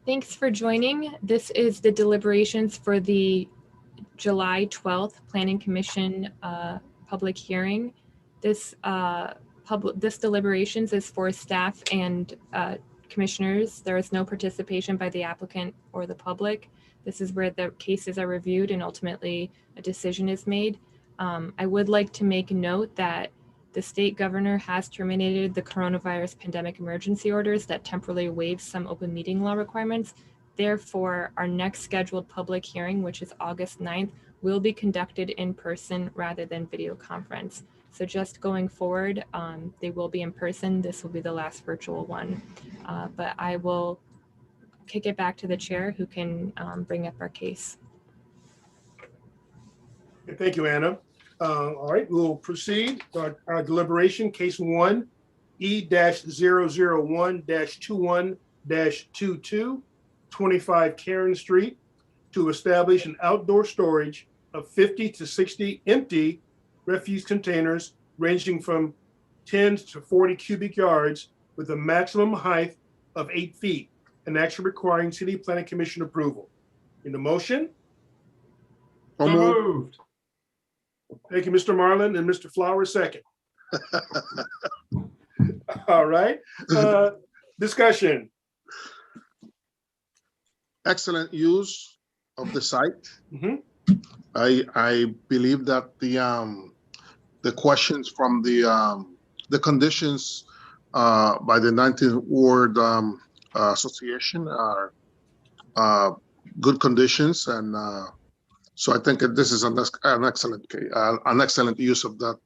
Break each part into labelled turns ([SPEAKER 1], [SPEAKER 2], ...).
[SPEAKER 1] Thanks for joining. This is the deliberations for the July 12th Planning Commission public hearing. This deliberations is for staff and commissioners. There is no participation by the applicant or the public. This is where the cases are reviewed and ultimately a decision is made. I would like to make note that the state governor has terminated the coronavirus pandemic emergency orders that temporarily waive some open meeting law requirements. Therefore, our next scheduled public hearing, which is August 9th, will be conducted in person rather than video conference. So just going forward, they will be in person. This will be the last virtual one. But I will kick it back to the chair who can bring up our case.
[SPEAKER 2] Thank you, Anna. All right, we'll proceed. Our deliberation, case 1, E-001-21-22, 25 Karen Street, to establish an outdoor storage of 50 to 60 empty refuse containers ranging from 10 to 40 cubic yards with a maximum height of 8 feet, and action requiring City Planning Commission approval. In the motion?
[SPEAKER 3] So moved.
[SPEAKER 2] Thank you, Mr. Marlin, and Mr. Flowers, second. All right, discussion.
[SPEAKER 3] Excellent use of the site.
[SPEAKER 2] Mhm.
[SPEAKER 3] I believe that the questions from the conditions by the 19th Ward Association are good conditions, and so I think that this is an excellent use of that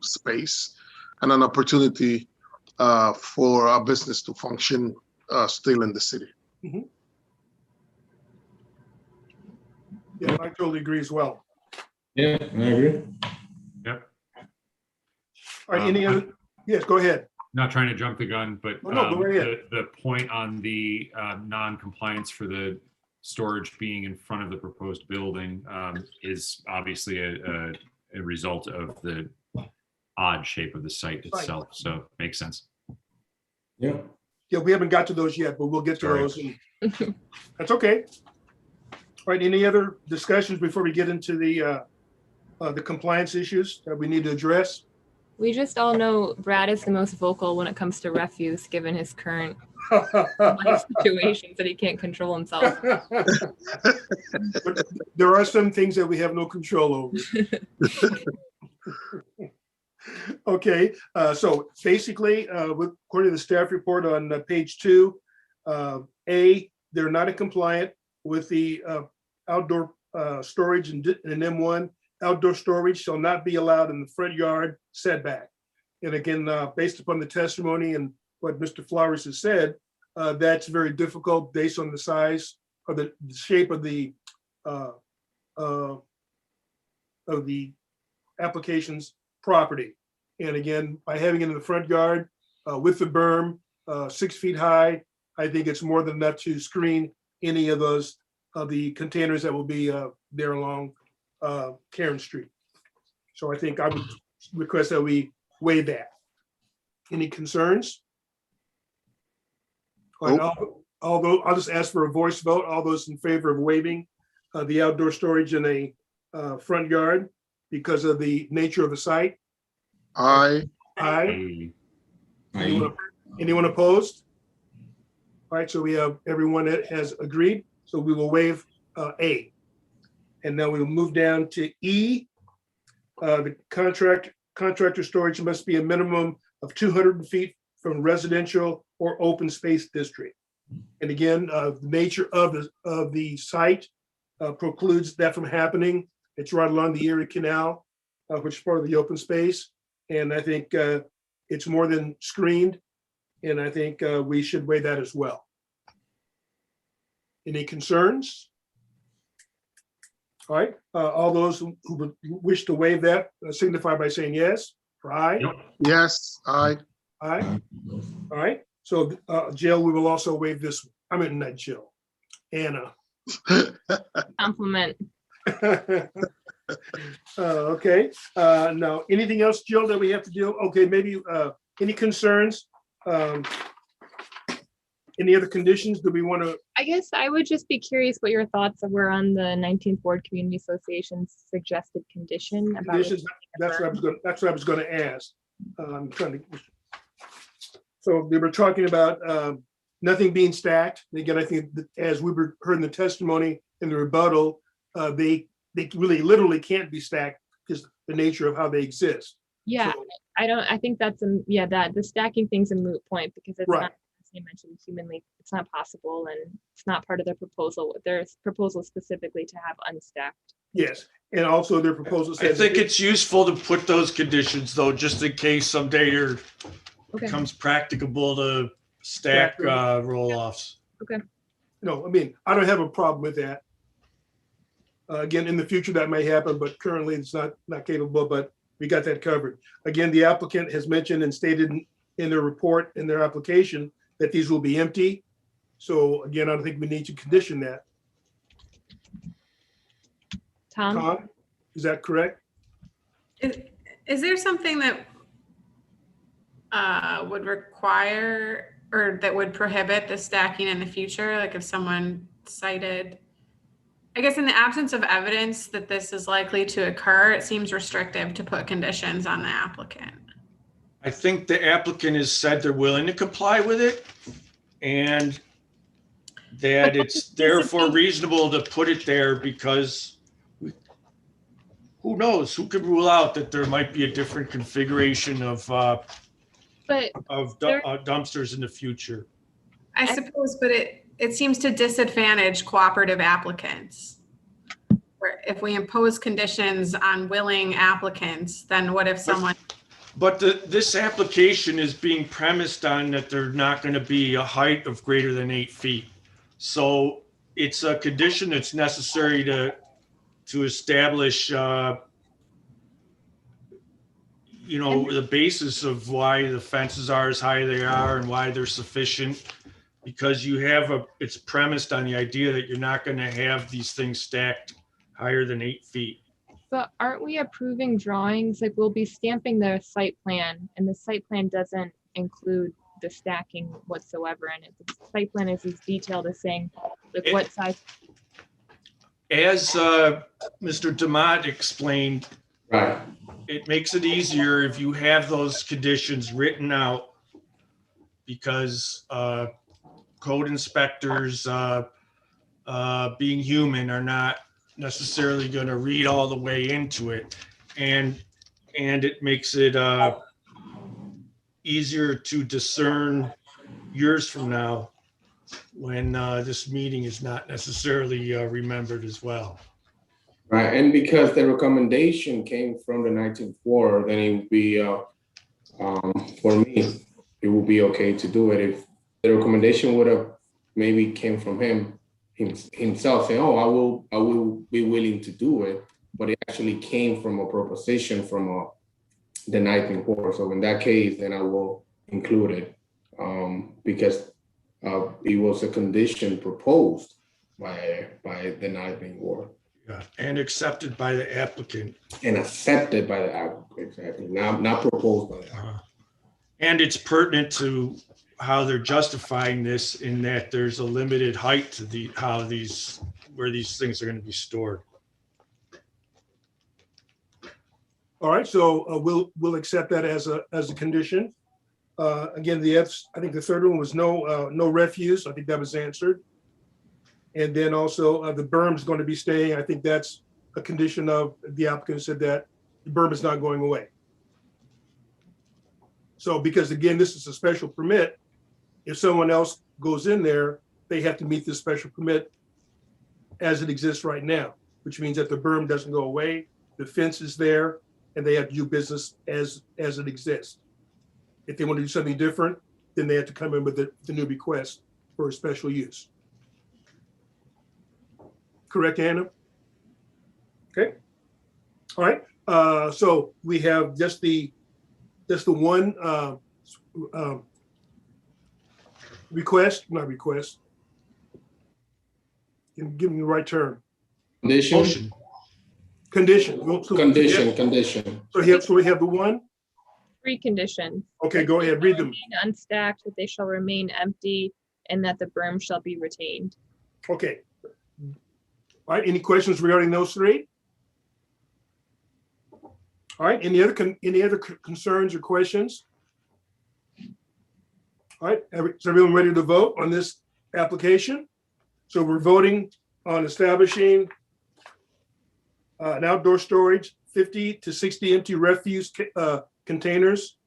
[SPEAKER 3] space and an opportunity for our business to function still in the city.
[SPEAKER 2] Mhm. Yeah, I totally agree as well.
[SPEAKER 4] Yeah, I agree.
[SPEAKER 5] Yep.
[SPEAKER 2] All right, any other? Yes, go ahead.
[SPEAKER 5] Not trying to jump the gun, but
[SPEAKER 2] Oh, no, go right ahead.
[SPEAKER 5] the point on the non-compliance for the storage being in front of the proposed building is obviously a result of the odd shape of the site itself. So makes sense.
[SPEAKER 4] Yeah.
[SPEAKER 2] Yeah, we haven't got to those yet, but we'll get to
[SPEAKER 5] Sorry.
[SPEAKER 2] those. And that's okay. All right, any other discussions before we get into the compliance issues that we need to address?
[SPEAKER 1] We just all know Brad is the most vocal when it comes to refuse, given his current situations that he can't control himself.
[SPEAKER 2] But there are some things that we have no control over. Okay, so basically, according to the staff report on page 2, A, they're not in compliant with the outdoor storage in M1. Outdoor storage shall not be allowed in the front yard setback. And again, based upon the testimony and what Mr. Flowers has said, that's very difficult based on the size or the shape of the application's property. And again, by having it in the front yard with the berm 6 feet high, I think it's more than enough to screen any of those the containers that will be there along Karen Street. So I think I would request that we waive that. Any concerns? All right, although I'll just ask for a voice vote. All those in favor of waiving the outdoor storage in a front yard because of the nature of the site?
[SPEAKER 3] Aye.
[SPEAKER 2] Aye. Anyone opposed? All right, so we have everyone that has agreed. So we will waive A. And now we will move down to E. The contractor storage must be a minimum of 200 feet from residential or open space district. And again, the nature of the site precludes that from happening. It's right along the Erie Canal, which is part of the open space. And I think it's more than screened. And I think we should weigh that as well. Any concerns? All right, all those who would wish to waive that signify by saying yes or aye.
[SPEAKER 5] Yep.
[SPEAKER 3] Yes. Aye.
[SPEAKER 2] Aye. All right, so Jill, we will also waive this. I mean, not Jill, Anna.
[SPEAKER 1] Compliment.
[SPEAKER 2] Okay, now anything else, Jill, that we have to do? Okay, maybe any concerns? Any other conditions? Do we want to,
[SPEAKER 1] I guess I would just be curious what your thoughts were on the 19th Ward Community Association's suggested condition about
[SPEAKER 2] conditions? That's what I was going to ask. I'm trying to. So they were talking about nothing being stacked. And again, I think that as we were heard in the testimony in the rebuttal, they really literally can't be stacked because the nature of how they exist.
[SPEAKER 1] Yeah,
[SPEAKER 2] So-
[SPEAKER 1] I think that's that the stacking thing's a moot point because it's
[SPEAKER 2] Right.
[SPEAKER 1] not, as you mentioned, humanly, it's not possible and it's not part of their proposal. Their proposal specifically to have unstacked.
[SPEAKER 2] Yes, and also their proposal
[SPEAKER 6] I
[SPEAKER 2] says.
[SPEAKER 6] think it's useful to put those conditions though, just in case someday it
[SPEAKER 1] Okay.
[SPEAKER 6] becomes practicable to stack roll-offs.
[SPEAKER 2] No, I mean, I don't have a problem with that. Again, in the future, that may happen, but currently it's not capable, but we got that covered. Again, the applicant has mentioned and stated in their report, in their application, that these will be empty. So again, I don't think we need to condition that.
[SPEAKER 1] Tom?
[SPEAKER 2] Tom, is that correct?
[SPEAKER 7] Is there something that would require or that would prohibit the stacking in the future? Like if someone cited, I guess in the absence of evidence that this is likely to occur, it seems restrictive to put conditions on the applicant.
[SPEAKER 6] I think the applicant has said they're willing to comply with it and that it's therefore reasonable to put it there because who knows, who could rule out that there might be a different configuration of
[SPEAKER 1] But
[SPEAKER 6] dumpsters in the future.
[SPEAKER 7] I suppose, but it seems to disadvantage cooperative applicants. Where if we impose conditions on willing applicants, then what if someone,
[SPEAKER 6] But this application is being premised on that they're not going to be a height of greater than 8 feet. So it's a condition that's necessary to establish, the basis of why the fences are as high as they are and why they're sufficient. Because it's premised on the idea that you're not going to have these things stacked higher than 8 feet.
[SPEAKER 1] But aren't we approving drawings? Like we'll be stamping the site plan and the site plan doesn't include the stacking whatsoever in it. The site plan is as detailed as saying like what size.
[SPEAKER 6] As Mr. Demott explained,
[SPEAKER 4] Right.
[SPEAKER 6] it makes it easier if you have those conditions written out because code inspectors, being human, are not necessarily going to read all the way into it. And it makes it easier to discern years from now when this meeting is not necessarily remembered as well.
[SPEAKER 4] Right, and because the recommendation came from the 19th ward, then it would be, for me, it would be okay to do it. If the recommendation would have maybe came from himself saying, oh, I will be willing to do it, but it actually came from a proposition from the 19th ward. So in that case, then I will include it because it was a condition proposed by the 19th ward.
[SPEAKER 6] Yeah, and accepted by the applicant.
[SPEAKER 4] And accepted by the applicant, exactly. Not proposed by the applicant.
[SPEAKER 6] And it's pertinent to how they're justifying this in that there's a limited height to where these things are going to be stored.
[SPEAKER 2] All right, so we'll accept that as a condition. Again, I think the third one was no refuse. I think that was answered. And then also the berm is going to be staying. I think that's a condition of the applicant said that the berm is not going away. So because again, this is a special permit, if someone else goes in there, they have to meet this special permit as it exists right now, which means that the berm doesn't go away, the fence is there, and they have to do business as it exists. If they want to do something different, then they have to come in with the new request for a special use. Correct, Anna? Okay. All right. So we have just the one request, not request. Give me the right term.
[SPEAKER 4] Condition,
[SPEAKER 6] Motion.
[SPEAKER 2] Condition.
[SPEAKER 4] condition.
[SPEAKER 2] So we have the one.
[SPEAKER 1] 3 conditions.
[SPEAKER 2] Okay, go ahead. Read them.
[SPEAKER 1] Remain unstacked, that they shall remain empty, and that the berm shall be retained.
[SPEAKER 2] Okay. All right, any questions regarding those three? All right, any other concerns or questions? All right, is everyone ready to vote on this application? So we're voting on establishing an outdoor storage, 50 to 60 empty refuse containers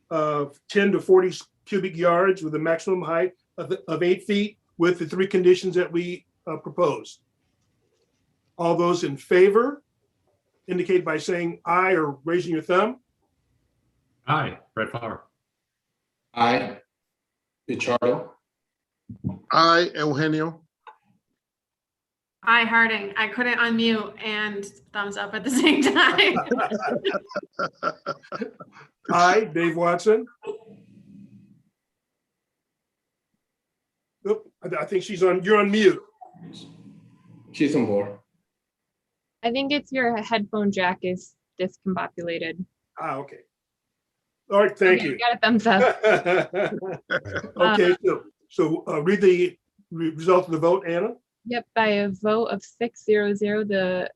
[SPEAKER 2] of 10 to 40 cubic yards with a maximum height of 8 feet with the three conditions that we proposed. All those in favor indicate by saying aye or raising your thumb.
[SPEAKER 5] Aye, Brett Favre.
[SPEAKER 4] Aye. Pichardo.
[SPEAKER 3] Aye, Eugenio.
[SPEAKER 7] Hi, Harding. I couldn't unmute and thumbs up at the same time.
[SPEAKER 2] Aye, Dave Watson. Oop, I think you're on mute.
[SPEAKER 4] She's on board.
[SPEAKER 1] I think it's your headphone jack is discombobulated.
[SPEAKER 2] Okay. All right, thank
[SPEAKER 1] Okay,
[SPEAKER 2] you.
[SPEAKER 1] got a thumbs up.
[SPEAKER 2] Okay, so read the result of the vote, Anna.
[SPEAKER 1] Yep, by a vote of 600, the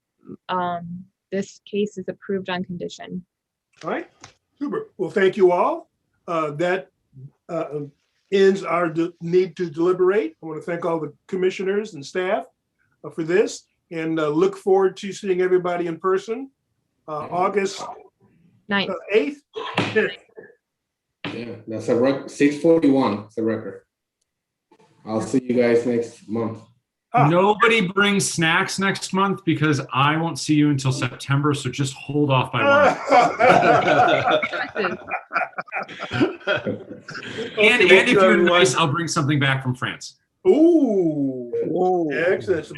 [SPEAKER 1] this case is approved on condition.
[SPEAKER 2] All right, super. Well, thank you all. That ends our need to deliberate. I want to thank all the commissioners and staff for this, and look forward to seeing everybody in person August
[SPEAKER 1] 9th.
[SPEAKER 2] 8th.
[SPEAKER 4] Yeah, that's a record. 6:41. It's a record. I'll see you guys next month.
[SPEAKER 5] Nobody brings snacks next month because I won't see you until September. So just hold off by one. And if you're nice, I'll bring something back from France.
[SPEAKER 2] Ooh,
[SPEAKER 3] Whoa.
[SPEAKER 2] excellent.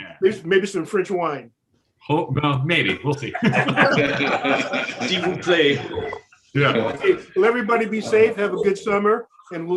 [SPEAKER 2] Maybe some French wine.
[SPEAKER 5] Well, maybe we'll see.
[SPEAKER 6] S'il vous plaît.
[SPEAKER 5] Yeah.
[SPEAKER 2] Okay, well, everybody be safe. Have a good summer, and we'll